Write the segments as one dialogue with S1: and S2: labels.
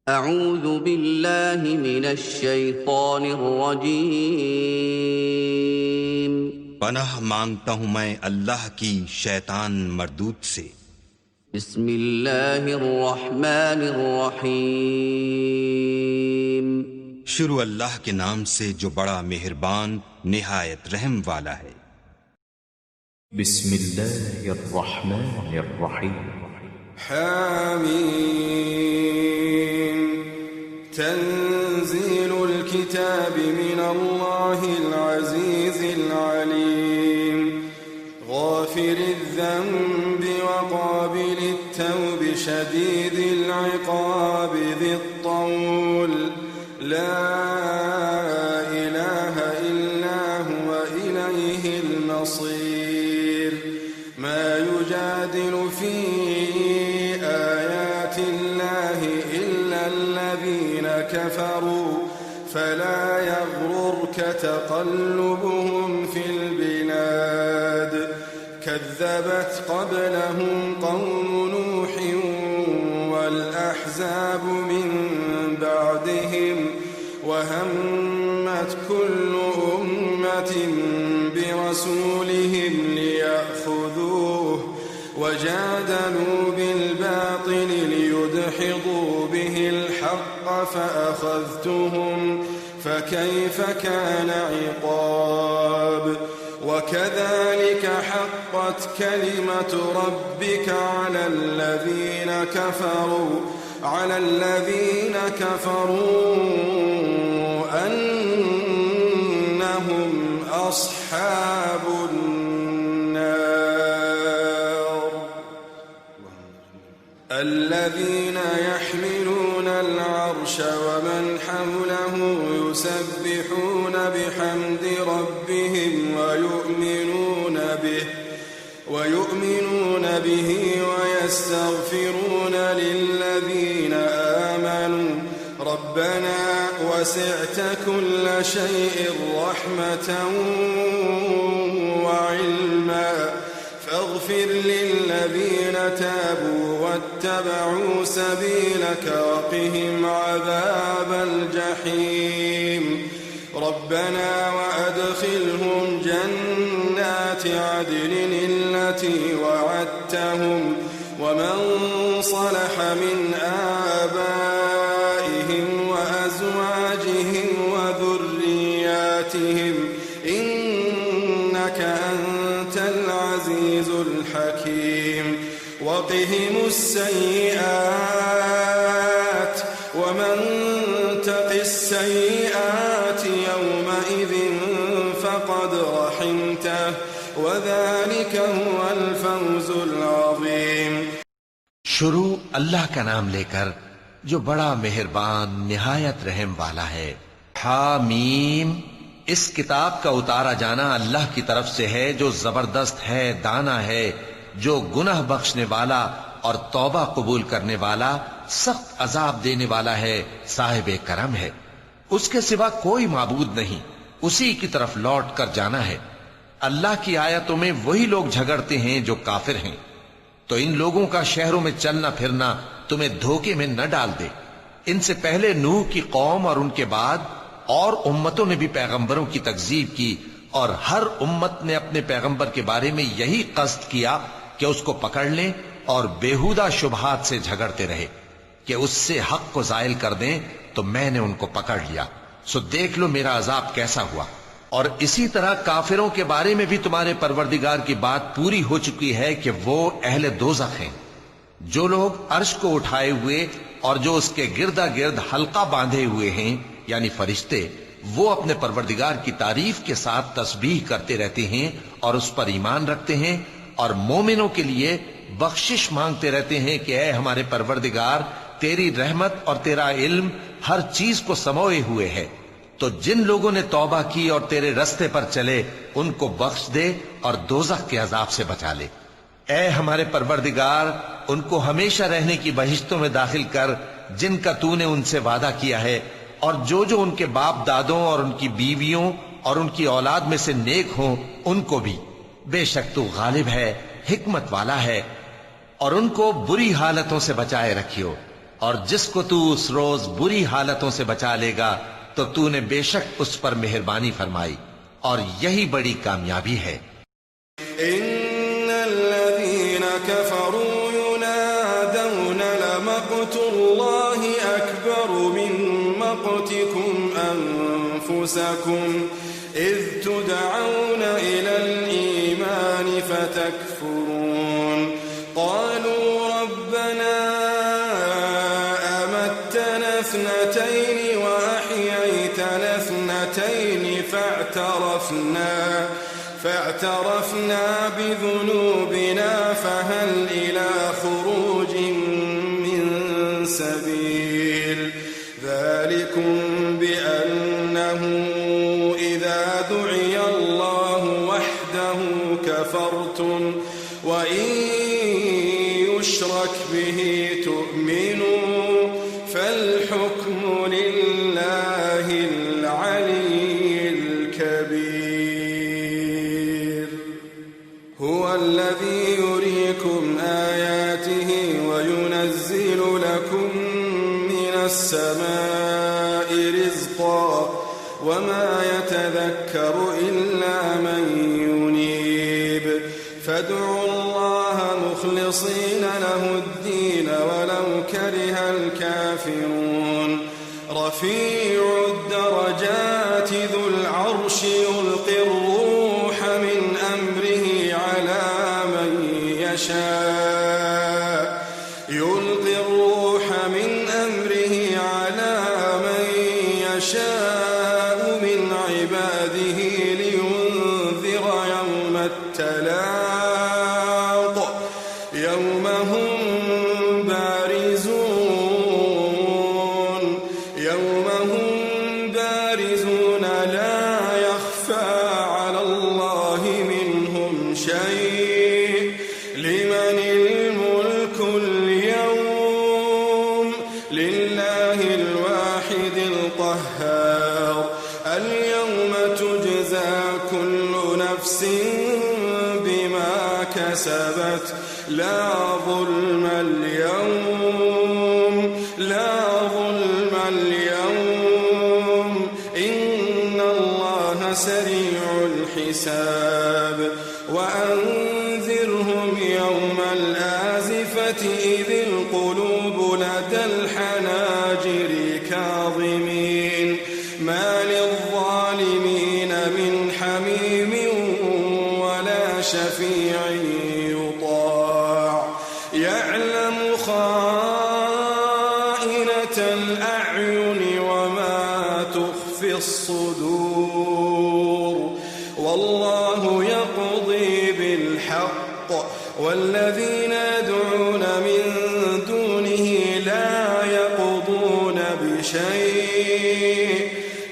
S1: اعوذ باللہ من الشیطان الرجیم۔
S2: پناہ مانگتا ہوں میں اللہ کی شیطان مردود سے۔
S1: بسم اللہ الرحمن الرحیم۔
S2: شروع اللہ کے نام سے جو بڑا مہربان نہایت رحم والا ہے۔
S3: بسم اللہ الرحمن الرحیم۔
S4: حامیم تنزیل الكتاب من اللہ العزیز العلیم غافر الذنب وقابل التوب شدید العقاب ذی الطول لا الہ الا هو الیہ المصیر ما يجادل في آيات الله إلا الذين كفروا فلا يغررك تقلبهم في البلاد كذبت قبلهم قوم نوح والأحزاب من بعدهم وهمت كل أمة برسولهم ليأخذوه وجادلوا بالباطل ليدحضوا به الحق فأخذتهم فكيف كان عقاب وكذلك حقت كلمة ربك على الذين كفروا أنهم أصحاب النار الذين يحملون العرش ومن حوله يسبحون بحمد ربهم ويؤمنون به ويستغفرون للذين آمنوا ربنا وسعت كل شيء رحمة وعلما فاغفر للذين تابوا واتبعوا سبيلك وقهم عذاب الجحيم ربنا وأدخلهم جنات عدن التي وعدتهم ومن صلح من آبائهم وأزواجهم وذرياتهم إنك أنت العزيز الحكيم وقهم السيئات ومن تق السيئات يومئذ فقد رحمته وذلك هو الفوز العظيم۔
S5: شروع اللہ کا نام لے کر جو بڑا مہربان نہایت رحم والا ہے۔ حامیم، اس کتاب کا اتارا جانا اللہ کی طرف سے ہے جو زبردست ہے، دانا ہے، جو گناہ بخشنے والا اور توبہ قبول کرنے والا، سخت عذاب دینے والا ہے، صاحب کرم ہے۔ اس کے سوا کوئی معبود نہیں، اسی کی طرف لوٹ کر جانا ہے۔ اللہ کی آیتوں میں وہی لوگ جھگڑتے ہیں جو کافر ہیں، تو ان لوگوں کا شہروں میں چلنا پھرنا تمہیں دھوکے میں نہ ڈال دے۔ ان سے پہلے نوح کی قوم اور ان کے بعد اور امتوں نے بھی پیغمبروں کی تکذیب کی، اور ہر امت نے اپنے پیغمبر کے بارے میں یہی قصد کیا کہ اس کو پکڑ لیں اور بیہودہ شبہات سے جھگڑتے رہے کہ اس سے حق کو زائل کر دیں، تو میں نے ان کو پکڑ لیا، سو دیکھ لو میرا عذاب کیسا ہوا۔ اور اسی طرح کافروں کے بارے میں بھی تمہارے پروردگار کی بات پوری ہو چکی ہے کہ وہ اہل دوزخ ہیں۔ جو لوگ عرش کو اٹھائے ہوئے اور جو اس کے گردا گرد حلقہ باندھے ہوئے ہیں یعنی فرشتے، وہ اپنے پروردگار کی تعریف کے ساتھ تسبیح کرتے رہتے ہیں اور اس پر ایمان رکھتے ہیں، اور مومنوں کے لیے بخشش مانگتے رہتے ہیں کہ اے ہمارے پروردگار، تیری رحمت اور تیرا علم ہر چیز کو سموئے ہوئے ہے، تو جن لوگوں نے توبہ کی اور تیرے رستے پر چلے ان کو بخش دے اور دوزخ کے عذاب سے بچا لے۔ اے ہمارے پروردگار، ان کو ہمیشہ رہنے کی بہشتوں میں داخل کر جن کا تو نے ان سے وعدہ کیا ہے، اور جو ان کے باپ دادوں اور ان کی بیویوں اور ان کی اولاد میں سے نیک ہوں ان کو بھی۔ بے شک تو غالب ہے، حکمت والا ہے، اور ان کو بری حالتوں سے بچائے رکھیو، और जिसको तू उस रोज बुरी हालतों से बचा लेगा तो तूने बेशक उस पर मेहरबानी फरमाई, और यही बड़ी कामयाबी है।
S4: इन्नल्लज़ीना कफ़रू युनादौना लमक़्तुल्लाहि अकबरु मिन मक़्तिकुम अनफुसकुम इज़ तुदऔना इलल ईमान फतकफुरून क़ालू रब्बना अमत्तना इस्नतैन व अहयैतना इस्नतैन فاعترفنا بذنوبنا فهل إلى خروج من سبيل ذلكم بأنه إذا دعي الله وحده كفرتم وإن يشرك به تؤمنوا فالحكم لله العلي الكبير هو الذي يريكم آياته وينزل لكم من السماء رزقا وما يتذكر إلا من ينيب فادعوا الله مخلصين له الدين ولو كره الكافرون رفيع الدرجات ذو العرش يلقي الروح من أمره على من يشاء من عباده لينذر يوم التلاق يوم هم بارزون لا يخفى على الله منهم شيء لمن الملك اليوم لله الواحد القهار اليوم تجزى كل نفس بما كسبت لا ظلم اليوم إن الله سريع الحساب وأنذرهم يوم الآزفة إذ القلوب لدى الحناجر كاظمين ما للظالمين من حميم ولا شفيع يطاع يعلم خائنة الأعين وما تخفي الصدور والله يقضي بالحق والذين يدعون من دونه لا يقضون بشيء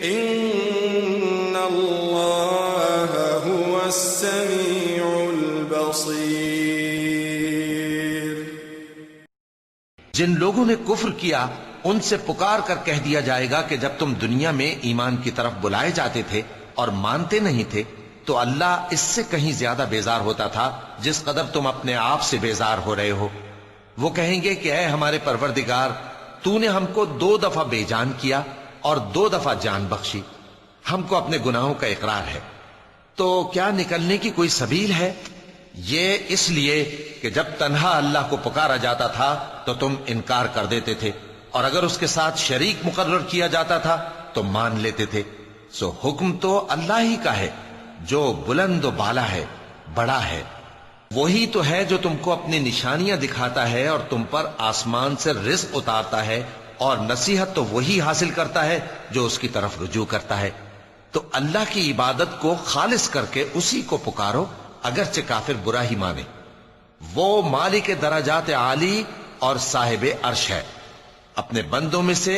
S4: إن الله هو السميع البصير
S5: जिन लोगों ने कुफ्र किया उनसे पुकार कर कह दिया जाएगा कि जब तुम दुनिया में ईमान की तरफ बुलाए जाते थे और मानते नहीं थे तो अल्लाह इससे कहीं ज्यादा बेजार होता था जिस कदर तुम अपने आप से बेजार हो रहे हो। वो कहेंगे कि ऐ हमारे परवरदिगार, तूने हमको 2 दफा बेजान किया और 2 दफा जान बख्शी, हमको अपने गुनाहों का इकरार है, तो क्या निकलने की कोई सबील है? ये इसलिए कि जब तन्हा अल्लाह को पुकारा जाता था तो तुम इनकार कर देते थे, और अगर उसके साथ शरीक मुकर्रर किया जाता था तो मान लेते थे। सो हुक्म तो अल्लाह ही का है जो बुलंद व बाला है, बड़ा है। वही तो है जो तुमको अपनी निशानियां दिखाता है और तुम पर आसमान से रिज़्क़ उतारता है, और नसीहत तो वही हासिल करता है जो उसकी तरफ रुजू करता है। तो अल्लाह की इबादत को खालिस करके उसी को पुकारो, अगरचे काफिर बुरा ही माने। वो मालिक दराजात आली और साहिब अर्श है। अपने बंदों में से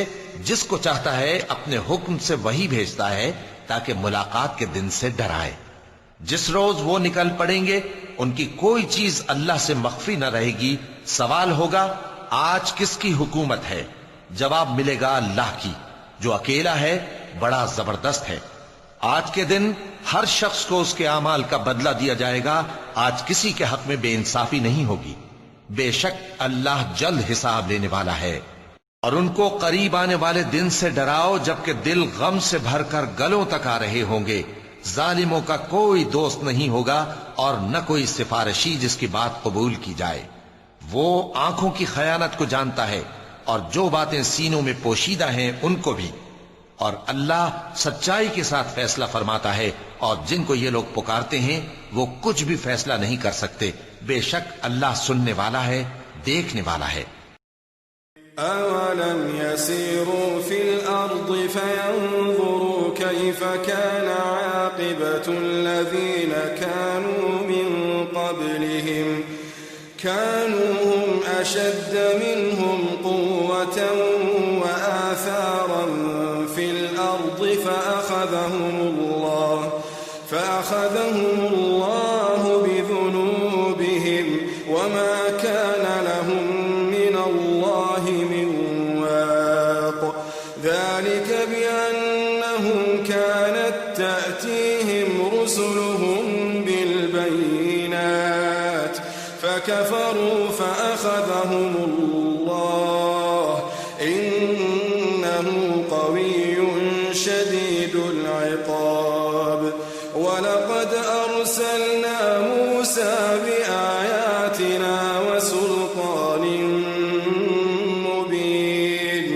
S5: जिसको चाहता है अपने हुक्म से वही भेजता है ताकि मुलाकात के दिन से डराए। जिस रोज वो निकल पड़ेंगे उनकी कोई चीज अल्लाह से मख्फी न रहेगी। सवाल होगा, आज किसकी हुकूमत है? जवाब मिलेगा अल्लाह की, जो अकेला है, बड़ा जबरदस्त है। आज के दिन हर शख्स को उसके आमाल का बदला दिया जाएगा। आज किसी के हक में बेइंसाफी नहीं होगी। बेशक अल्लाह जल्द हिसाब लेने वाला है। और उनको करीब आने वाले दिन से डराओ जबकि दिल गम से भरकर गलों तक आ रहे होंगे। जालिमों का कोई दोस्त नहीं होगा और न कोई सिफारिशी जिसकी बात कबूल की जाए। वो आंखों की खयानत को जानता है और जो बातें सीनों में पोशीदा हैं उनको भी। और अल्लाह सच्चाई के साथ फैसला फरमाता है और जिनको ये लोग पुकारते हैं वो कुछ भी फैसला नहीं कर सकते। बेशक अल्लाह सुनने वाला है, देखने वाला है।
S4: أَوَلَمْ يَسِيرُوا فِي الْأَرْضِ فَيَنْظُرُوا كَيْفَ كَانَ عَاقِبَةُ الَّذِينَ كَانُوا مِنْ قَبْلِهِمْ كَانُوا هُمْ أَشَدَّ مِنْهُمْ قُوَّةً وَآثَارًا فِي الْأَرْضِ فَأَخَذَهُمُ اللَّهُ بِذُنُوبِهِمْ وَمَا كَانَ لَهُمْ مِنَ اللَّهِ مِنْ وَاقٍ ذَلِكَ بِأَنَّهُمْ كَانَتْ تَأْتِيهِمْ رُسُلُهُم بِالْبَيِّنَاتِ فَكَفَرُوا فَأَخَذَهُمُ اللَّهُ إِنَّهُ قَوِيٌّ شَدِيدُ الْعِقَابِ وَلَقَدْ أَرْسَلْنَا مُوسَى بِآيَاتِنَا وَسُلْطَانٍ مُبِينٍ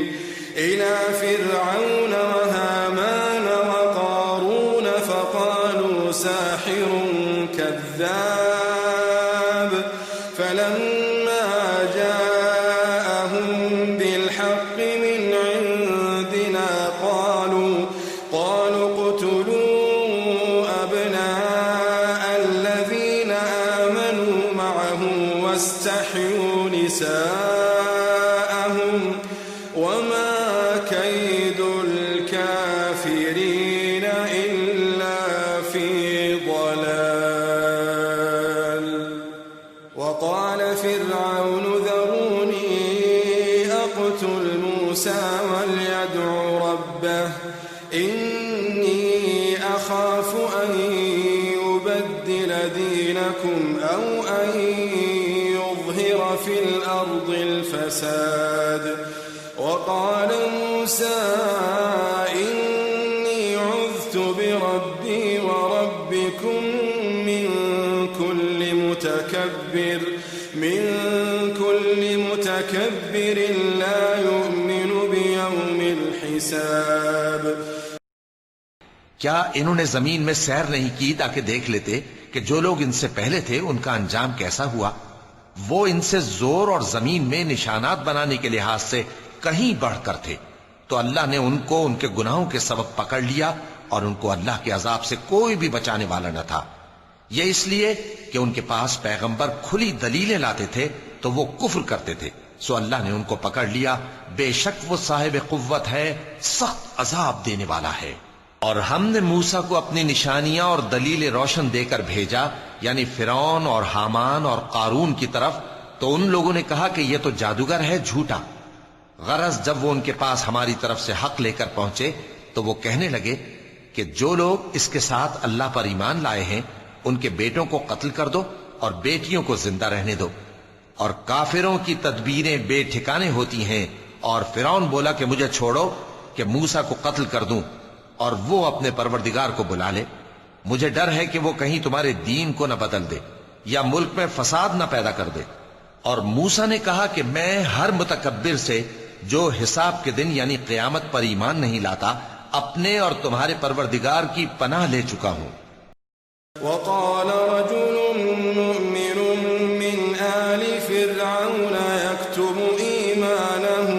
S4: إِلَى فِرْعَوْنَ وَهَامَانَ وَقَارُونَ فَقَالُوا سَاحِرٌ كَذَّابٌ فَلَمَّا جَاءَهُم بِالْحَقِّ مِنْ عِندِنَا قَالُوا اقْتُلُوا أَبْنَاءَ الَّذِينَ آمَنُوا مَعَهُ وَاسْتَحْيُوا نِسَاءَهُمْ وَمَا كَيْدُ الْكَافِرِينَ إِلَّا فِي ضَلَالٍ وَقَالَ فِرْعَوْنُ ذَرُونِي أَقْتُلْ مُوسَى وَلْيَدْعُ رَبَّهُ إِنِّي أَخَافُ أَن يُبَدِّلَ دِينَكُمْ أَوْ أَن يُظْهِرَ فِي الْأَرْضِ الْفَسَادَ وَقَالَ مُوسَى إِنِّي عُذْتُ بِرَبِّي وَرَبِّكُمْ مِنْ كُلِّ مُتَكَبِّرٍ لَا يُؤْمِنُ بِيَوْمِ الْحِسَابِ
S5: क्या इन्होंने जमीन में सैर नहीं की ताकि देख लेते कि जो लोग इनसे पहले थे उनका अंजाम कैसा हुआ। वो इनसे जोर और जमीन में निशानात बनाने के लिहाज से कहीं बढ़कर थे, तो अल्लाह ने उनको उनके गुनाहों के सबब पकड़ लिया और उनको अल्लाह के अजाब से कोई भी बचाने वाला न था। यह इसलिए कि उनके पास पैगंबर खुली दलीलें लाते थे तो वो कुफ्र करते थे, सो अल्लाह ने उनको पकड़ लिया। बेशक वो साहिब कुव्वत है, सख्त अजाब देने वाला है। और हमने मूसा को अपनी निशानियां और दलीलें रोशन देकर भेजा, यानी फिरौन और हामान और कारून की तरफ, तो उन लोगों ने कहा कि यह तो जादूगर है, झूठा। गरज जब वो उनके पास हमारी तरफ से हक लेकर पहुंचे तो वो कहने लगे कि जो लोग इसके साथ अल्लाह पर ईमान लाए हैं उनके बेटों को कत्ल कर दो और बेटियों को जिंदा रहने दो। और काफिरों की तदबीरें बेठिकाने होती हैं। और फिरौन बोला कि मुझे छोड़ो कि मूसा को कत्ल कर दूं और वो अपने परवरदिगार को बुला ले। मुझे डर है कि वो कहीं तुम्हारे दीन को न बदल दे या मुल्क में फसाद न पैदा कर दे। और मूसा ने कहा कि मैं हर मुतकब्बिर से जो हिसाब के दिन यानी क़यामत पर ईमान नहीं लाता अपने और तुम्हारे परवरदिगार की पनाह ले चुका हूं।
S4: وقال رجل مؤمن من آل فرعون يكتم إيمانه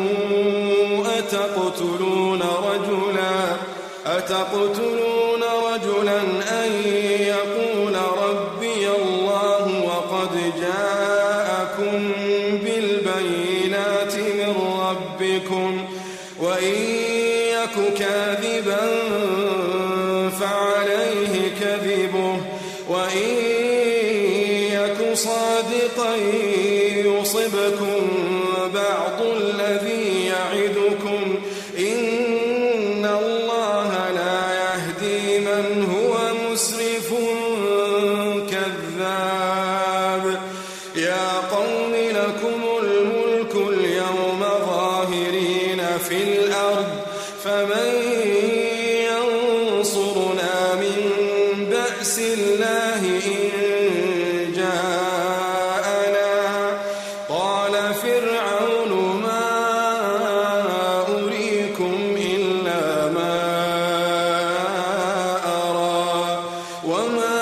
S4: أتقتلون رجلا أن يقول ربي الله وقد جاءكم بالبينات من ربكم وإن يك كاذبا فعليه كذبه وإن يك صادقا يصبكم بعض الذي يعدكم إن الله لا يهدي من هو مسرف كذاب يا قوم لكم الملك اليوم ظاهرين الأرض فمن ينصرنا من بأس الله إن جاءنا قال فرعون ما أريكم إلا ما أرى وما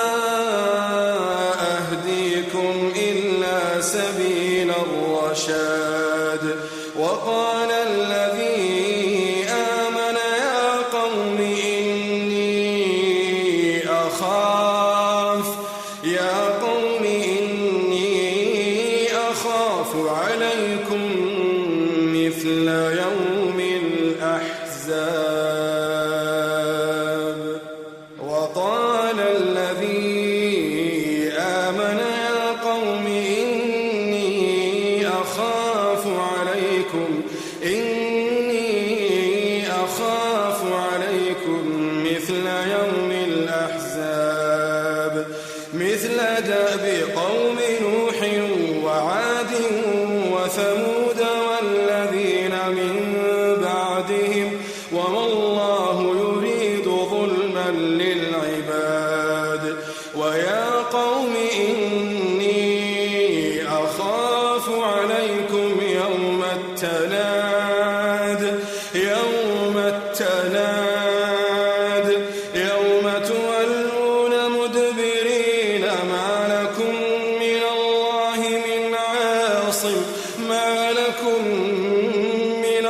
S4: أهديكم إلا سبيل الرشاد وقال الذي آمن يا قوم إني أخاف عليكم مثل يوم الأحزاب وقال الذي آمن يا قوم إني أخاف عليكم مثل يوم الأحزاب مثل دأب قوم نوح وعاد وثمود والذين من بعدهم وما الله يريد ظلما للعباد ويا قوم إني أخاف عليكم يوم التناد يوم تولون مدبرين ما لكم من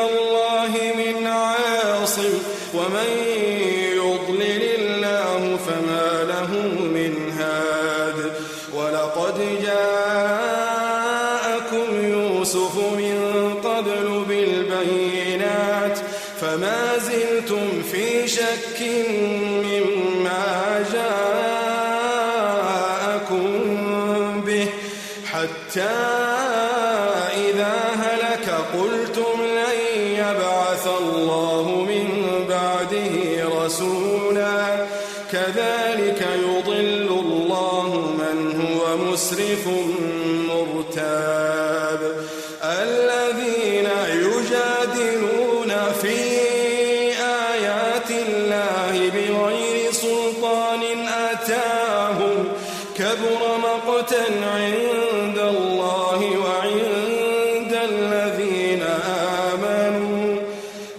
S4: الله من عاصم ومن يضلل الله فما له من هاد ولقد جاءكم يوسف من قبل بالبينات فما زلتم في شك مما جاءكم به حتى إذا هلك قلتم لن يبعث الله من بعده رسولا كذلك يضل الله من هو مسرف مرتاب الذين يجادلون في آيات الله بغير سلطان أتاهم كبر مقتا عند الله وعند الذين آمنوا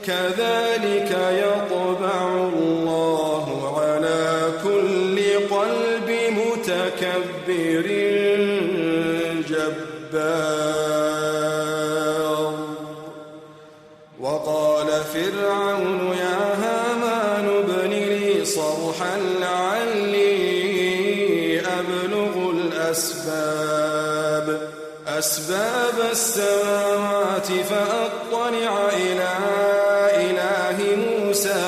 S4: كذلك يطبع الله على كل قلب متكبر جبار وقال فرعون يا هامان ابن لي صرحا لعلي أبلغ أسباب السماوات فأطلع إلى إله موسى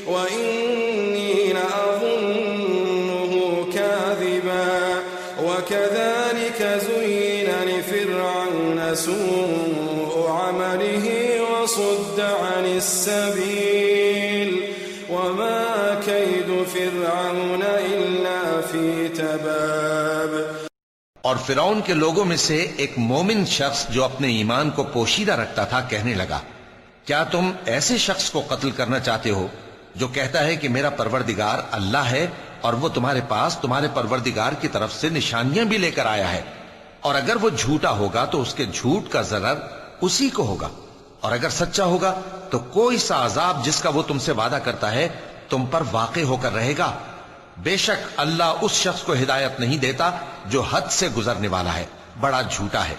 S4: وإني لأظنه كاذبا وكذلك زين لفرعون سوء عمله وصد عن السبيل وما كيد فرعون إلا في تباب
S5: और फिरौन के लोगों में से एक मोमिन शख्स जो अपने ईमान को पोशीदा रखता था कहने लगा, क्या तुम ऐसे शख्स को कत्ल करना चाहते हो जो कहता है कि मेरा परवरदिगार अल्लाह है और वो तुम्हारे पास तुम्हारे परवरदिगार की तरफ से निशानियां भी लेकर आया है, और अगर वो झूठा होगा तो उसके झूठ का जरर उसी को होगा, और अगर सच्चा होगा तो कोई सा अजाब जिसका वो तुमसे वादा करता है तुम पर वाक़े होकर रहेगा। बेशक अल्लाह उस शख्स को हिदायत नहीं देता जो हद से गुजरने वाला है, बड़ा झूठा है।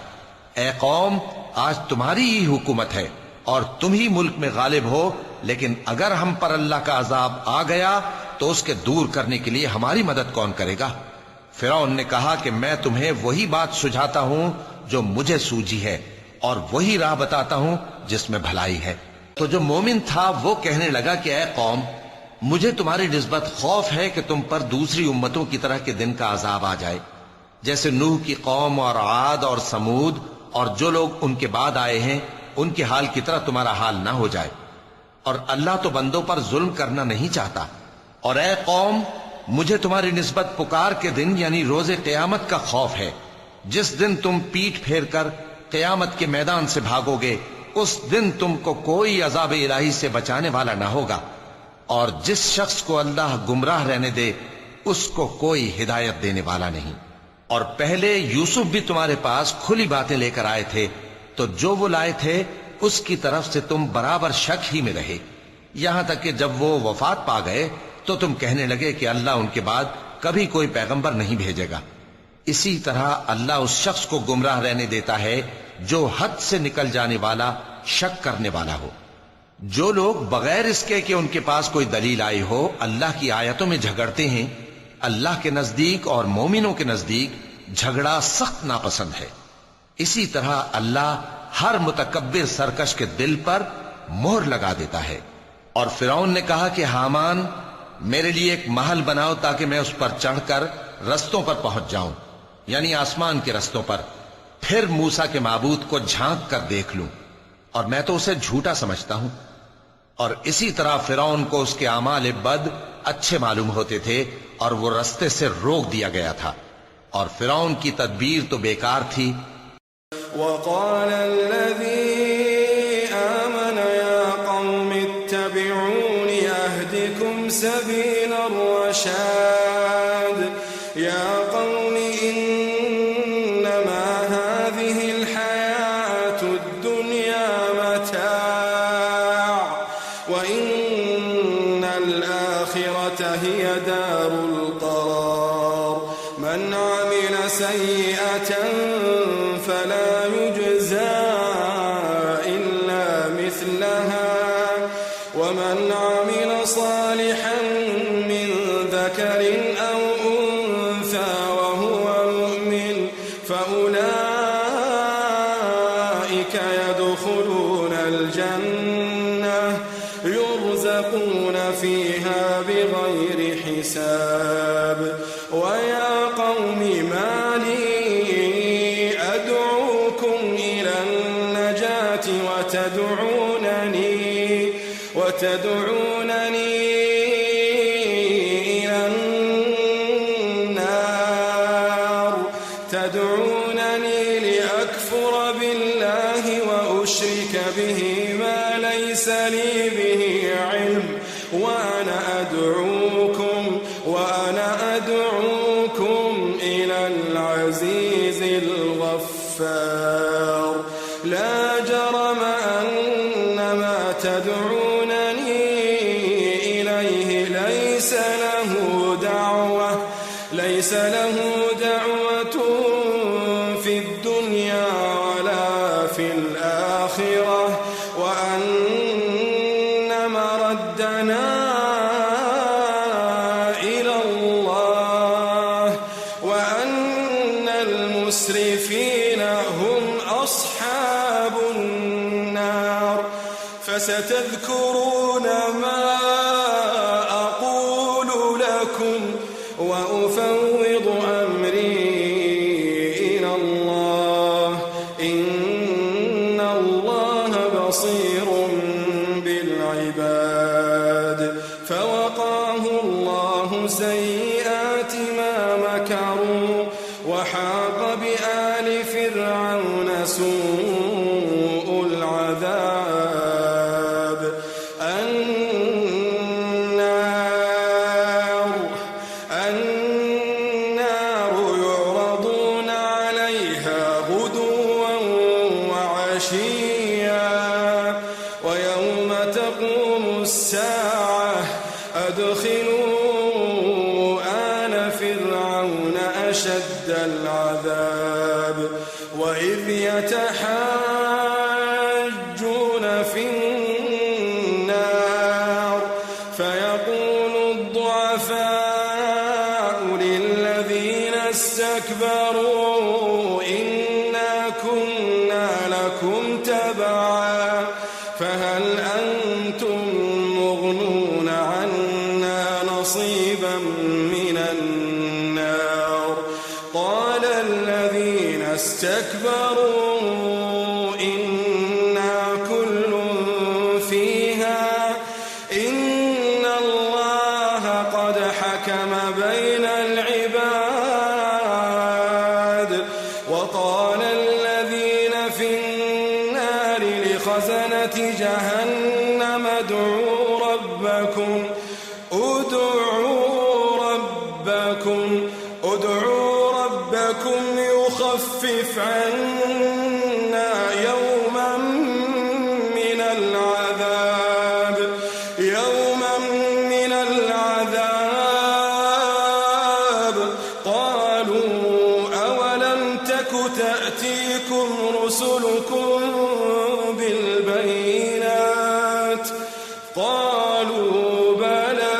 S5: ए कौम, आज तुम्हारी ही हुकूमत है और तुम ही मुल्क में गालिब हो, लेकिन अगर हम पर अल्लाह का अजाब आ गया तो उसके दूर करने के लिए हमारी मदद कौन करेगा। फिरौन ने कहा कि मैं तुम्हें वही बात सुझाता हूं जो मुझे सूझी है और वही राह बताता हूं जिसमें भलाई है। तो जो मोमिन था वो कहने लगा कि ए कौम, मुझे तुम्हारी निस्बत खौफ है कि तुम पर दूसरी उम्मतों की तरह के दिन का अजाब आ जाए, जैसे नूह की कौम और आद और समूद और जो लोग उनके बाद आए हैं उनके हाल की तरह तुम्हारा हाल ना हो जाए। और अल्लाह तो बंदों पर जुल्म करना नहीं चाहता। और ए कौम, मुझे तुम्हारी निस्बत पुकार के दिन यानी रोजे क़यामत का खौफ है, जिस दिन तुम पीठ फेर कर क़यामत के मैदान से भागोगे। उस दिन तुमको कोई अजाब इलाही से बचाने वाला ना होगा, और जिस शख्स को अल्लाह गुमराह रहने दे उसको कोई हिदायत देने वाला नहीं। और पहले यूसुफ भी तुम्हारे पास खुली बातें लेकर आए थे, तो जो वो लाए थे उसकी तरफ से तुम बराबर शक ही में रहे, यहां तक कि जब वो वफात पा गए तो तुम कहने लगे कि अल्लाह उनके बाद कभी कोई पैगंबर नहीं भेजेगा। इसी तरह अल्लाह उस शख्स को गुमराह रहने देता है जो हद से निकल जाने वाला, शक करने वाला हो। जो लोग बगैर इसके कि उनके पास कोई दलील आई हो अल्लाह की आयतों में झगड़ते हैं, अल्लाह के नजदीक और मोमिनों के नजदीक झगड़ा सख्त नापसंद है। इसी तरह अल्लाह हर मुतकब्बिर सरकश के दिल पर मोहर लगा देता है। और फिरौन ने कहा कि हामान, मेरे लिए एक महल बनाओ ताकि मैं उस पर चढ़कर रस्तों पर पहुंच जाऊं, यानी आसमान के रस्तों पर, फिर मूसा के माबूद को झांक कर देख लूं, और मैं तो उसे झूठा समझता हूं। और इसी तरह फिरौन को उसके आमाल बद अच्छे मालूम होते थे और वो रस्ते से रोक दिया गया था, और फिरौन की तदबीर तो बेकार थी।
S4: वक़ाल अल्लज़ी आमन या क़ौम इत्तबिऊनी अहदिकुम सबील अर्रशाद या क़ौम इन्नमा हाज़िहिल हयातुद दुनिया मताअ व इन्नल आखिरता हिय दारुल क़रार मन अमिल सय्यअतन फला युज्ज़ा इल्ला मिस्लहा वमन अमिल सालिहन मिन ज़करिन औ उन्सा वहुव मुमिन फउलाइका यदखुलूनल जन्नह युरज़क़ून फ़ीहा बिग़ैरि हिसाब वया क़ौमि मा ली وتدعونني إلى النار تدعونني لأكفر بالله وأشرك به ما ليس لي به علم وأنا أدعوكم إلى العزيز الغفار لا جرم أن ما تدعونني إليه ليس له دعوة في الدنيا ولا في الآخرة وأن مردنا إلى الله وأن المسرفين هم أصحاب النار فستذكرون ما أقول لكم وأفوض أمري إلى الله إن الله بصير بالعباد فوقاه الله سيئات ما مكروا وحاق بآل فرعون سوء العذاب النار يعرضون عليها غدوا وعشيا ويوم تقوم الساعة أدخلوا آل فرعون أشد العذاب وإذ يتحاجون في النار فيقول الضعفاء للذين استكبروا إنا كنا لكم تبعا فهل أنتم مغنون عنا نصيبا من النار قال الذين استكبروا إنا كل فيها إن الله قد حكم بين العباد وقال الذين في النار لخزنة جهنم ادعوا ربكم يخفف عنا يوما من العذاب قالوا أولم تك تأتيكم رسلكم بالبينات قالوا بلى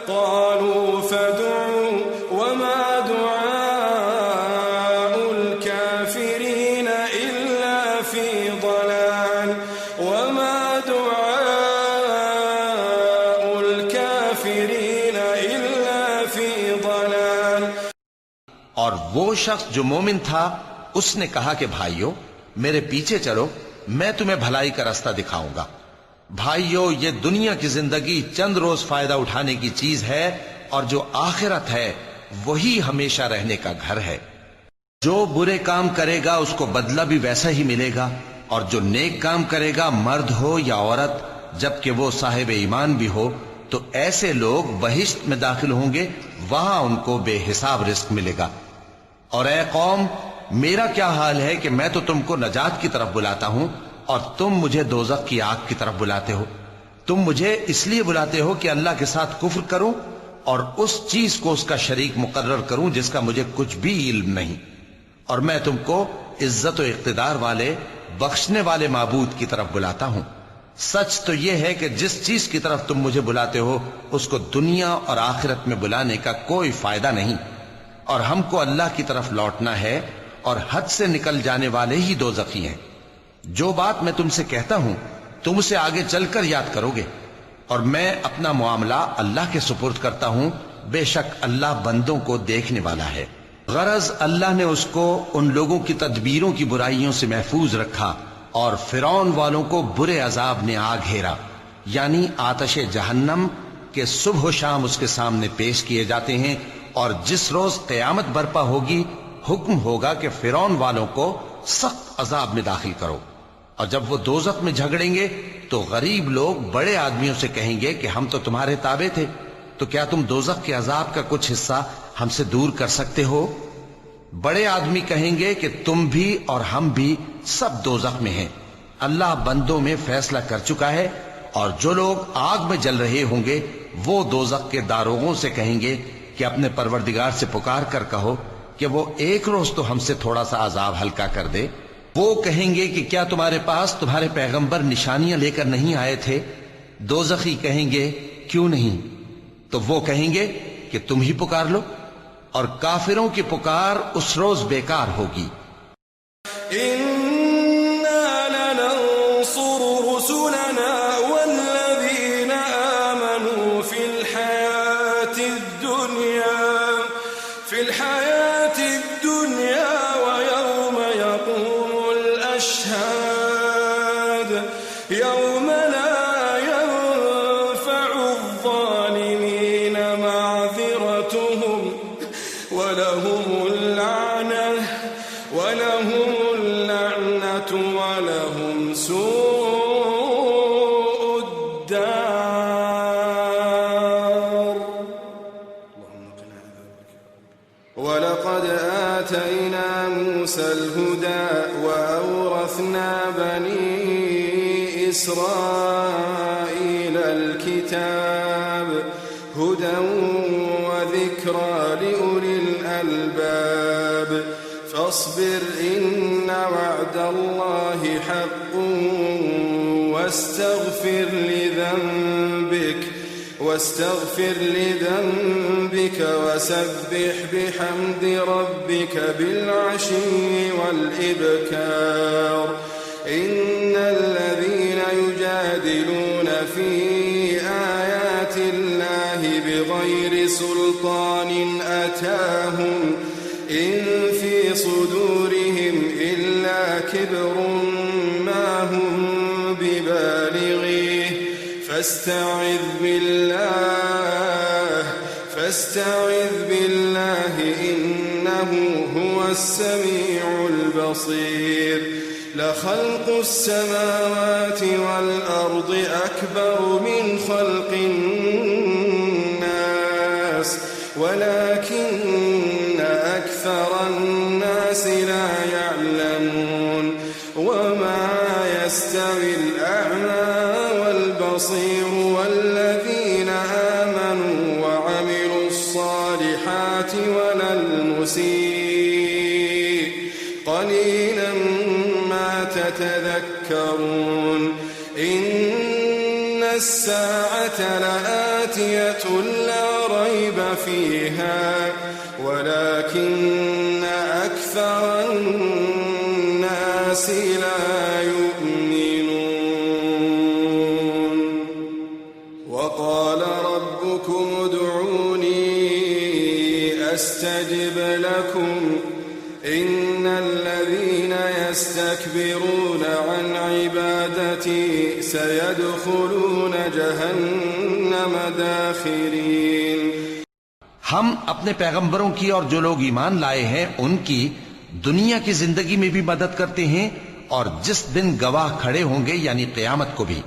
S4: قالوا فادعوا وما دعاء الكافرين إلا في ضلال
S5: اور وہ شخص جو مومن تھا اس نے کہا کہ بھائیو میرے پیچھے چلو، میں تمہیں بھلائی کا راستہ دکھاؤں گا۔ بھائیو یہ دنیا کی زندگی چند روز فائدہ اٹھانے کی چیز ہے، اور جو آخرت ہے وہی ہمیشہ رہنے کا گھر ہے۔ جو برے کام کرے گا اس کو بدلہ بھی ویسا ہی ملے گا، اور جو نیک کام کرے گا مرد ہو یا عورت جبکہ وہ صاحب ایمان بھی ہو تو ایسے لوگ بہشت میں داخل ہوں گے، وہاں ان کو بے حساب رزق ملے گا۔ اور اے قوم میرا کیا حال ہے کہ میں تو تم کو نجات کی طرف بلاتا ہوں اور تم مجھے دوزخ کی آگ کی طرف بلاتے ہو۔ تم مجھے اس لیے بلاتے ہو کہ اللہ کے ساتھ کفر کروں اور اس چیز کو اس کا شریک مقرر کروں جس کا مجھے کچھ بھی علم نہیں، اور میں تم کو عزت و اقتدار والے بخشنے والے معبود کی طرف بلاتا ہوں۔ سچ تو یہ ہے کہ جس چیز کی طرف تم مجھے بلاتے ہو اس کو دنیا اور آخرت میں بلانے کا کوئی فائدہ نہیں، اور ہم کو اللہ کی طرف لوٹنا ہے، اور حد سے نکل جانے والے ہی دوزخی ہیں۔ جو بات میں تم سے کہتا ہوں تم اسے آگے چل کر یاد کرو گے، اور میں اپنا معاملہ اللہ کے سپرد کرتا ہوں، بے شک اللہ بندوں کو دیکھنے والا ہے۔ غرض اللہ نے اس کو ان لوگوں کی تدبیروں کی برائیوں سے محفوظ رکھا، اور فرعون والوں کو برے عذاب نے آ گھیرا، یعنی آتش جہنم کے صبح و شام اس کے سامنے پیش کیے جاتے ہیں، اور جس روز قیامت برپا ہوگی حکم ہوگا کہ فرعون والوں کو سخت عذاب میں داخل کرو۔ اور جب وہ دوزخ میں جھگڑیں گے تو غریب لوگ بڑے آدمیوں سے کہیں گے کہ ہم تو تمہارے تابع تھے، تو کیا تم دوزخ کے عذاب کا کچھ حصہ ہم سے دور کر سکتے ہو؟ بڑے آدمی کہیں گے کہ تم بھی اور ہم بھی سب دوزخ میں ہیں، اللہ بندوں میں فیصلہ کر چکا ہے۔ اور جو لوگ آگ میں جل رہے ہوں گے وہ دوزخ کے داروغوں سے کہیں گے کہ اپنے پروردگار سے پکار کر کہو کہ وہ ایک روز تو ہم سے تھوڑا سا عذاب ہلکا کر دے۔ وہ کہیں گے کہ کیا تمہارے پاس تمہارے پیغمبر نشانیاں لے کر نہیں آئے تھے؟ دوزخی کہیں گے کیوں نہیں؟ تو وہ کہیں گے کہ تم ہی پکار لو، اور کافروں کی پکار اس روز بیکار ہوگی۔
S4: إنا لننصر رسلنا والذين آمنوا في الحياة الدنيا ويوم يقوم الأشهاد يوم لا ينفع الظالمين معذرتهم ولهم اللعنة ولهم سوء الدار۔ ولقد آتينا موسى الهدى وأورثنا بني إسرائيل الكتاب هدى وذكرى لأولي الألباب فاصبر إن وعد الله حق واستغفر لذنبك وسبح بحمد ربك بالعشي والإبكار إن الذين يجادلون في آيات الله بغير سلطان أتاهم إن في صدورهم إلا كبر ما هم ببالغيه فاستعذ بالله إنه هو السميع البصير لخلق السماوات والأرض أكبر من خلق الناس ولكن أكثر الناس لا يعلمون وما يستوي الأعمى والبصير والذين آمنوا وعملوا الصالحات ولا المسيء قليلا ما تتذكرون إن الساعة لآتية لا ريب فيها ولكن أكثر الناس لا يؤمنون وقال ربكم ادعوني أستجب لكم إن الذين يستكبرون عن عبادتي سيدخلون جهنم داخرين
S5: हम अपने पैगंबरों की और जो लोग ईमान लाए हैं उनकी दुनिया की जिंदगी में भी मदद करते हैं और जिस दिन गवाह खड़े होंगे यानी क़यामत को भी,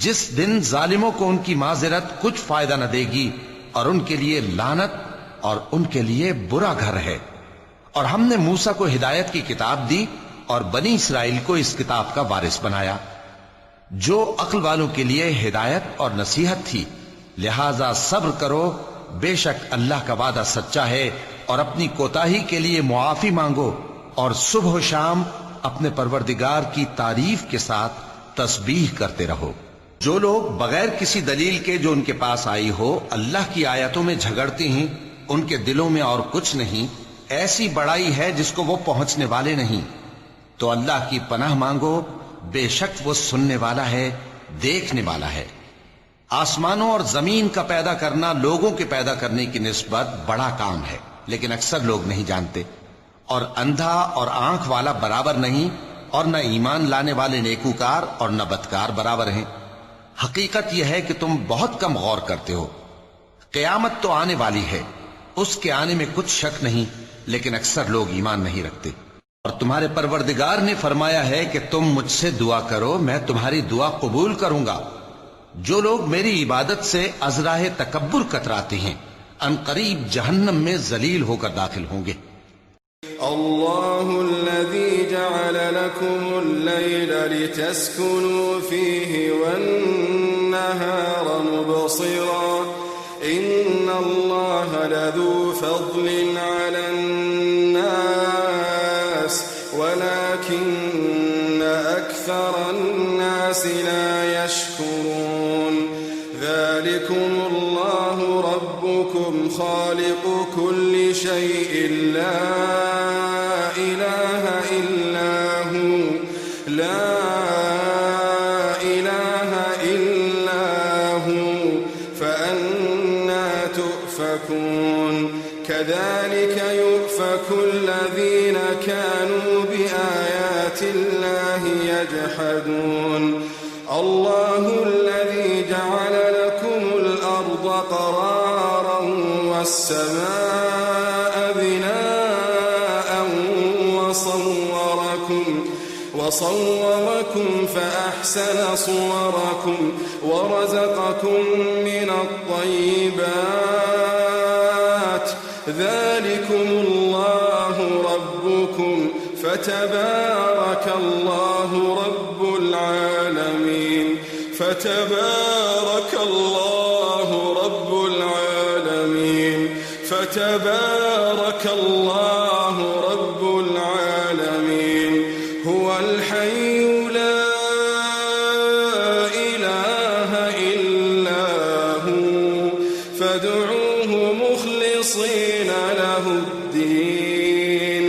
S5: जिस दिन जालिमों को उनकी माजिरत कुछ फायदा न देगी और उनके लिए लानत और उनके लिए बुरा घर है। और हमने मूसा को हिदायत की किताब दी और बनी इसराइल को इस किताब का वारिस बनाया जो अक्ल वालों के लिए हिदायत और नसीहत थी। लिहाजा सब्र करो, बेशक अल्लाह का वादा सच्चा है और अपनी कोताही के लिए मुआफी मांगो और सुबह शाम अपने परवरदिगार की तारीफ के साथ तस्बीह करते रहो। जो लोग बगैर किसी दलील के जो उनके पास आई हो अल्लाह की आयतों में झगड़ते हैं, उनके दिलों में और कुछ नहीं, ऐसी बड़ाई है जिसको वो पहुंचने वाले नहीं। तो अल्लाह की पनाह मांगो, बेशक वो सुनने वाला है, देखने वाला है। आसमानों और जमीन का पैदा करना लोगों के पैदा करने की निस्बत बड़ा काम है, लेकिन अक्सर लोग नहीं जानते। और अंधा और आंख वाला बराबर नहीं और न ईमान लाने वाले नेकूकार और न बदकार बराबर हैं। हकीकत यह है कि तुम बहुत कम गौर करते हो। क़यामत तो आने वाली है, उसके आने में कुछ शक नहीं, लेकिन अक्सर लोग ईमान नहीं रखते। और तुम्हारे परवरदिगार ने फरमाया है कि तुम मुझसे दुआ करो, मैं तुम्हारी दुआ कबूल करूंगा। जो लोग मेरी इबादत से अज़राहे तकब्बुर कतराते हैं अनकरीब जहन्नम में जलील होकर दाखिल होंगे।
S4: अल्लाहुल्लज़ी जअल लकुमुल-लैल लितस्कुनू फीही वन-नहार मुबसिरा इन्नल्लाहा लज़ू फ़ज़लिन अलन-नास वलाकिन्न अक्सरन-नास ला यशकुरून ज़ालिकुमुल्लाहु रब्बुकुम ख़ालिक़ु कुल्लि शैइन ला इलाहा इल्ला हु फ़अन्ना तुफ़कून कज़ालिक युफ़कु الذين كانوا بآيات الله يجحدون الله الذي جعل لكم الأرض قرارا والسماء بناء وصوركم فأحسن صوركم ورزقكم من الطيبات ذلكم الله ربكم فتبارك الله رب العالمين فتبارك الله رب العالمين فتبارك الله رب العالمين هو الحي لا إله إلا هو فادعوه مخلصين له الدين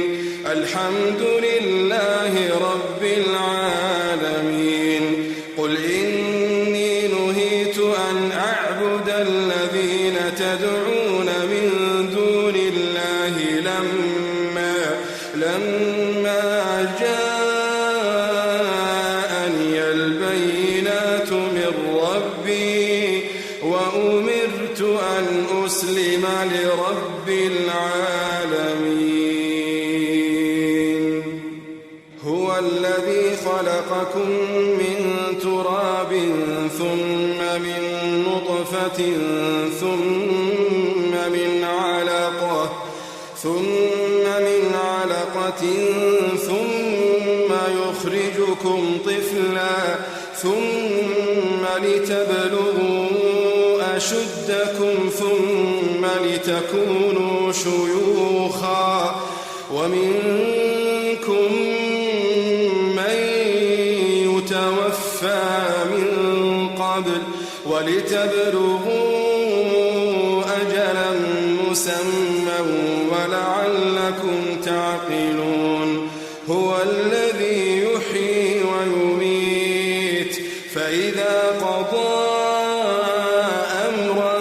S4: الحمد لله رب العالمين قل إني نهيت أن أعبد الذين تدعون من دون الله لما جاءني البينات من ربي وأمرت أن أسلم لرب العالمين هو الذي تراب ثم من نطفة ثم من علقة ثم يخرجكم طفلا ثم لتبلغوا أشدكم ثم لتكونوا شيوخا ومنكم من يتوفى من قبل ولتبلغوا أجلا مسمى ولعلكم تعقلون هو الذي يحيي ويميت فإذا قضى أمرا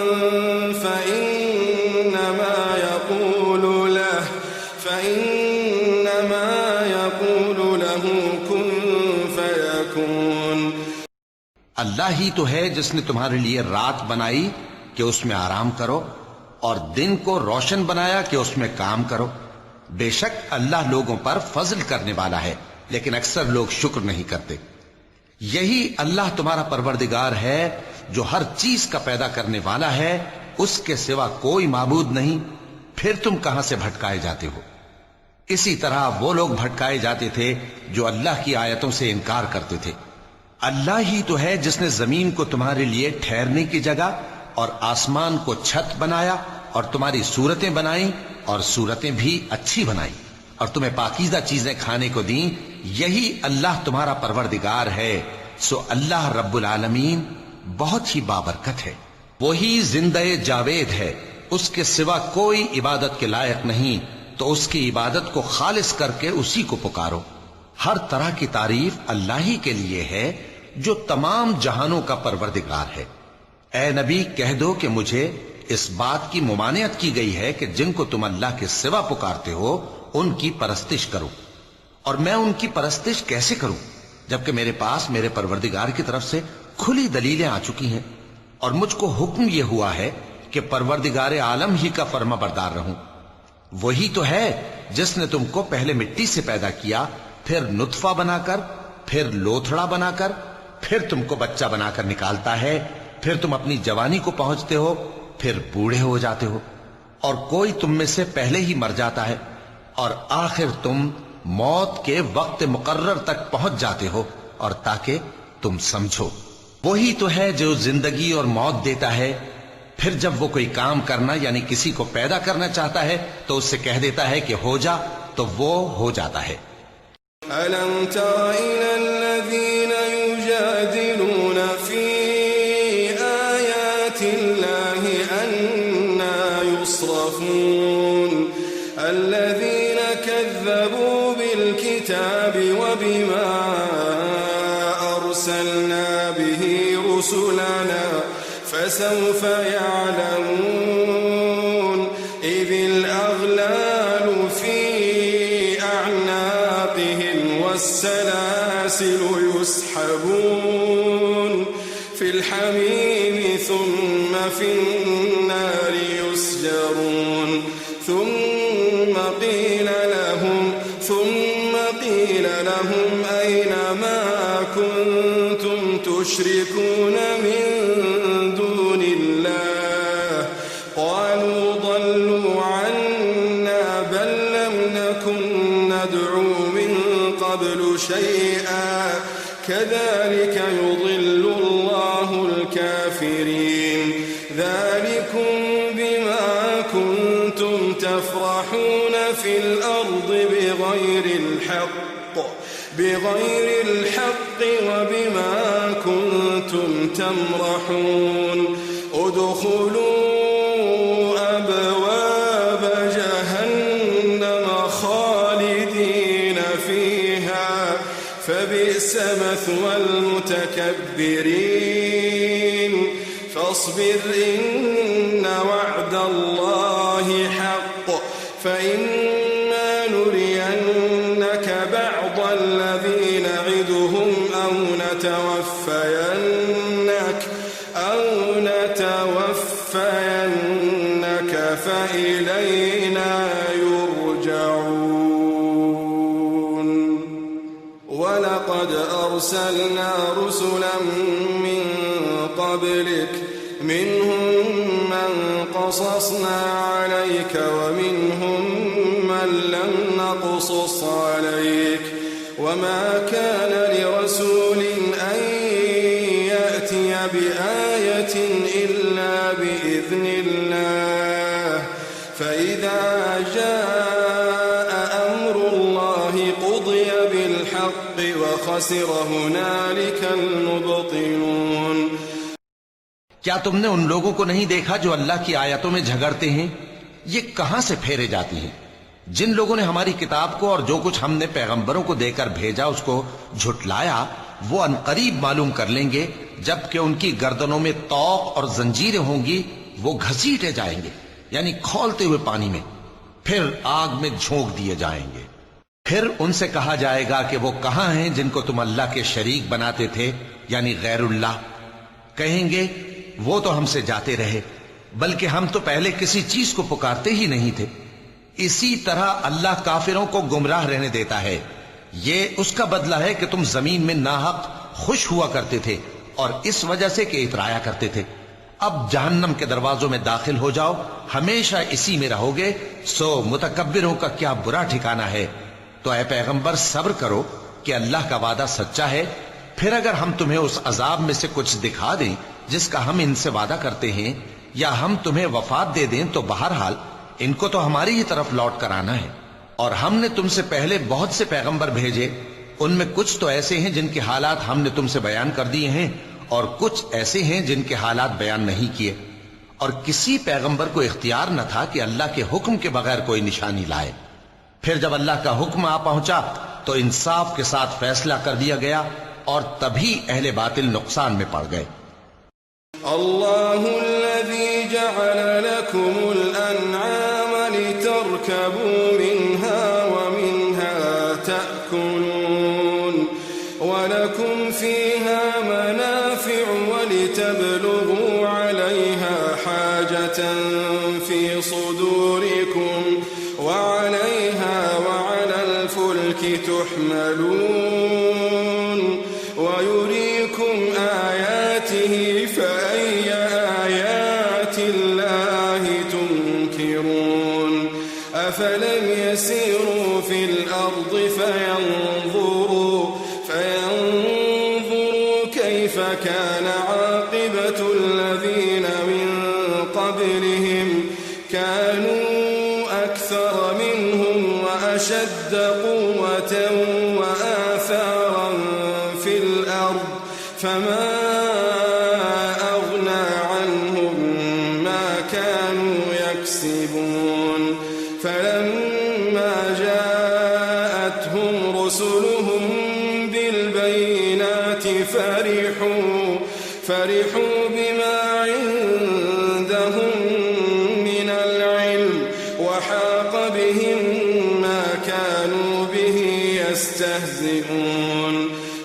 S4: فإنما يقول له كن فيكون।
S5: अल्लाह ही तो है जिसने तुम्हारे लिए रात बनाई कि उसमें आराम करो और दिन को रोशन बनाया कि उसमें काम करो। बेशक अल्लाह लोगों पर फजल करने वाला है, लेकिन अक्सर लोग शुक्र नहीं करते। यही अल्लाह तुम्हारा परवरदिगार है जो हर चीज का पैदा करने वाला है, उसके सिवा कोई माबूद नहीं, फिर तुम कहां से भटकाए जाते हो। इसी तरह वो लोग भटकाए जाते थे जो अल्लाह की आयतों से इनकार करते थे। अल्लाह ही तो है जिसने जमीन को तुम्हारे लिए ठहरने की जगह और आसमान को छत बनाया और तुम्हारी सूरतें बनाई और सूरतें भी अच्छी बनाई और तुम्हें पाकीज़ा चीजें खाने को दी। यही अल्लाह तुम्हारा परवरदिगार है। सो अल्लाह रब्बुल आलमीन बहुत ही बाबरकत है। वही जिंदे जावेद है, उसके सिवा कोई इबादत के लायक नहीं, तो उसकी इबादत को खालिस करके उसी को पुकारो। हर तरह की तारीफ अल्लाह ही के लिए है जो तमाम जहानों का परवरदिगार है। ए नबी, कह दो कि मुझे इस बात की मुमानियत की गई है कि जिनको तुम अल्लाह के सिवा पुकारते हो उनकी परस्तिश करो, और मैं उनकी परस्तिश कैसे करूं जबकि मेरे पास मेरे परवरदिगार की तरफ से खुली दलीलें आ चुकी हैं और मुझको हुक्म यह हुआ है कि परवरदिगार आलम ही का फर्मा बरदार रहूं। वही तो है जिसने तुमको पहले मिट्टी से पैदा किया, फिर नुत्फा बनाकर, फिर लोथड़ा बनाकर, फिर तुमको बच्चा बनाकर निकालता है, फिर तुम अपनी जवानी को पहुंचते हो, फिर बूढ़े हो जाते हो, और कोई तुम में से पहले ही मर जाता है और आखिर तुम मौत के वक्त मुकर्रर तक पहुंच जाते हो। और ताकि तुम समझो, वही तो है जो जिंदगी और मौत देता है, फिर जब वो कोई काम करना यानी किसी को पैदा करना चाहता है तो उससे कह देता है कि हो जा, तो वो हो जाता है।
S4: अलम तरा इलल्लज़ीन युजादिलून फी आयातिल्लाहि अन्ना युस्रफून अल्लज़ीन कज़्ज़बू बिलकिताबि वबिमा अरसलना बिही रुसुलना फसौफ यअलमून इज़िल अग़लालु फी अअनाक़िहिम वस्सलासिलु युस्हबून फिल हमीम थुम्मा फिन्नारि युस्जरून थुम्मा क़ील लहुम ऐन मा कुन्तुम तुश्रिकून मिन दूनिल्लाह क़ालू ضلوا عنا बल लम नकुन नद'ू मिन क़ब्ल शै'आ कज़ालिक युज़िल्लु अल्लाहुल काफ़िरीन ذلكم بما كنتم تفرحون في الأرض بغير الحق وبما كنتم تمرحون ادخلوا أبواب جهنم خالدين فيها فبئس مثوى المتكبرين فاصبر إن وعد الله حق فإما نرينك بعض الذي نعدهم أو نتوفينك فإلينا يرجعون ولقد أرسلنا رسلا قبلك منهم من قصصنا عليك ومنهم من لم نقصص عليك وما كان لرسول أن يأتي بآية إلا بإذن الله فإذا جاء أمر الله قضي بالحق وخسر هنالك المبطلون.
S5: کیا تم نے ان لوگوں کو نہیں دیکھا جو اللہ کی آیتوں میں جھگڑتے ہیں؟ یہ کہاں سے پھیرے جاتی ہیں؟ جن لوگوں نے ہماری کتاب کو اور جو کچھ ہم نے پیغمبروں کو دے کر بھیجا اس کو جھٹلایا، وہ عنقریب معلوم کر لیں گے جبکہ ان کی گردنوں میں طوق اور زنجیریں ہوں گی، وہ گھسیٹے جائیں گے یعنی کھولتے ہوئے پانی میں، پھر آگ میں جھونک دیے جائیں گے. پھر ان سے کہا جائے گا کہ وہ کہاں ہیں جن کو تم اللہ کے شریک بناتے تھے یعنی غیر اللہ؟ کہیں گے وہ تو ہم سے جاتے رہے، بلکہ ہم تو پہلے کسی چیز کو پکارتے ہی نہیں تھے. اسی طرح اللہ کافروں کو گمراہ رہنے دیتا ہے. یہ اس کا بدلہ ہے کہ تم زمین میں ناحق خوش ہوا کرتے تھے اور اس وجہ سے کہ اترایا کرتے تھے. اب جہنم کے دروازوں میں داخل ہو جاؤ، ہمیشہ اسی میں رہو گے، سو متکبروں کا کیا برا ٹھکانہ ہے. تو اے پیغمبر صبر کرو کہ اللہ کا وعدہ سچا ہے. پھر اگر ہم تمہیں اس عذاب میں سے کچھ دکھا دیں جس کا ہم ان سے وعدہ کرتے ہیں، یا ہم تمہیں وفات دے دیں، تو بہرحال ان کو تو ہماری ہی طرف لوٹ کر آنا ہے. اور ہم نے تم سے پہلے بہت سے پیغمبر بھیجے، ان میں کچھ تو ایسے ہیں جن کے حالات ہم نے تم سے بیان کر دیے ہیں اور کچھ ایسے ہیں جن کے حالات بیان نہیں کیے. اور کسی پیغمبر کو اختیار نہ تھا کہ اللہ کے حکم کے بغیر کوئی نشانی لائے. پھر جب اللہ کا حکم آ پہنچا تو انصاف کے ساتھ فیصلہ کر دیا گیا اور تبھی اہل باطل نقصان میں پڑ گئے.
S4: الله الذي جعل لكم الأنعام لتركبوا منها ومنها تأكلون ولكم فيها منافع ولتبلغوا عليها حاجة في صدوركم وعليها وعلى الفلك تحملون ويريكم آياته فأي آيات الله تنكرون أفلم يسيروا في الأرض فينظروا كيف كان عاقبة الذين من قبلهم كانوا أكثر منهم وأشد قوة وآثارا في الأرض فما أغنى عنهم ما كانوا يكسبون فلما جاءتهم رسلهم بالبينات فرحوا بما عندهم من العلم وحاق بهم ما كانوا به يستهزئون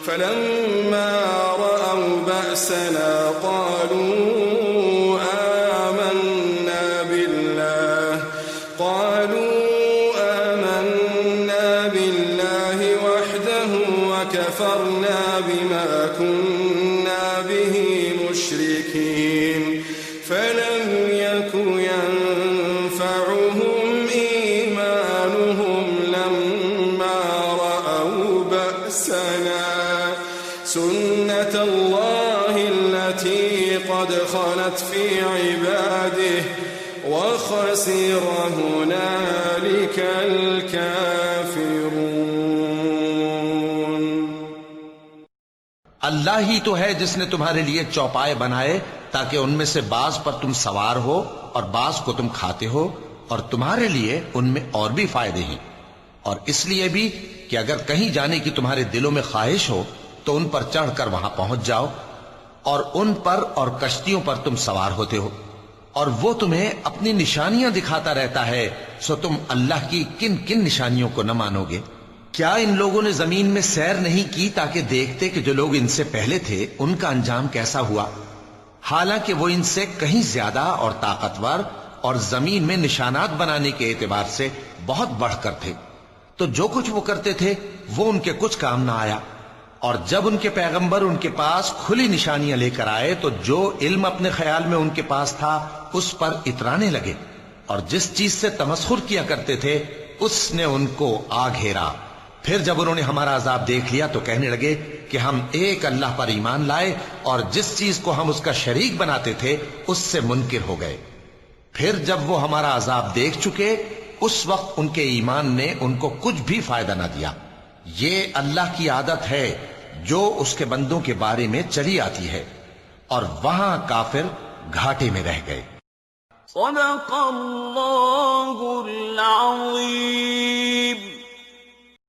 S4: فلما رأوا بأسنا قالوا آمنا بالله وحده وكفرنا بما كنا به مشركين فلم يك ينفعهم إيمانهم لما رأوا بأسنا سنة الله التي قد خلت في عباده وخسر هنالك الكافرون.
S5: اللہ ہی تو ہے جس نے تمہارے لیے چوپائے بنائے تاکہ ان میں سے بعض پر تم سوار ہو اور بعض کو تم کھاتے ہو، اور تمہارے لیے ان میں اور بھی فائدے ہیں. اور اس لیے بھی کہ اگر کہیں جانے کی تمہارے دلوں میں خواہش ہو تو ان پر چڑھ کر وہاں پہنچ جاؤ، اور ان پر اور کشتیوں پر تم سوار ہوتے ہو، اور وہ تمہیں اپنی نشانیاں دکھاتا رہتا ہے، سو تم اللہ کی کن کن نشانیوں کو نہ مانو گے؟ کیا ان لوگوں نے زمین میں سیر نہیں کی تاکہ دیکھتے کہ جو لوگ ان سے پہلے تھے ان کا انجام کیسا ہوا؟ حالانکہ وہ ان سے کہیں زیادہ اور طاقتور اور زمین میں نشانات بنانے کے اعتبار سے بہت بڑھ کر تھے. تو جو کچھ وہ کرتے تھے وہ ان کے کچھ کام نہ آیا، اور جب ان کے پیغمبر ان کے پاس کھلی نشانیاں لے کر آئے تو جو علم اپنے خیال میں ان کے پاس تھا اس پر اترانے لگے، اور جس چیز سے تمسخر کیا کرتے تھے اس نے ان کو آ گھیرا۔ پھر جب انہوں نے ہمارا عذاب دیکھ لیا تو کہنے لگے کہ ہم ایک اللہ پر ایمان لائے، اور جس چیز کو ہم اس کا شریک بناتے تھے اس سے منکر ہو گئے۔ پھر جب وہ ہمارا عذاب دیکھ چکے اس وقت ان کے ایمان نے ان کو کچھ بھی فائدہ نہ دیا۔ یہ اللہ کی عادت ہے جو اس کے بندوں کے بارے میں چلی آتی ہے، اور وہاں کافر گھاٹے میں رہ گئے۔
S6: صدق اللہ العظیم۔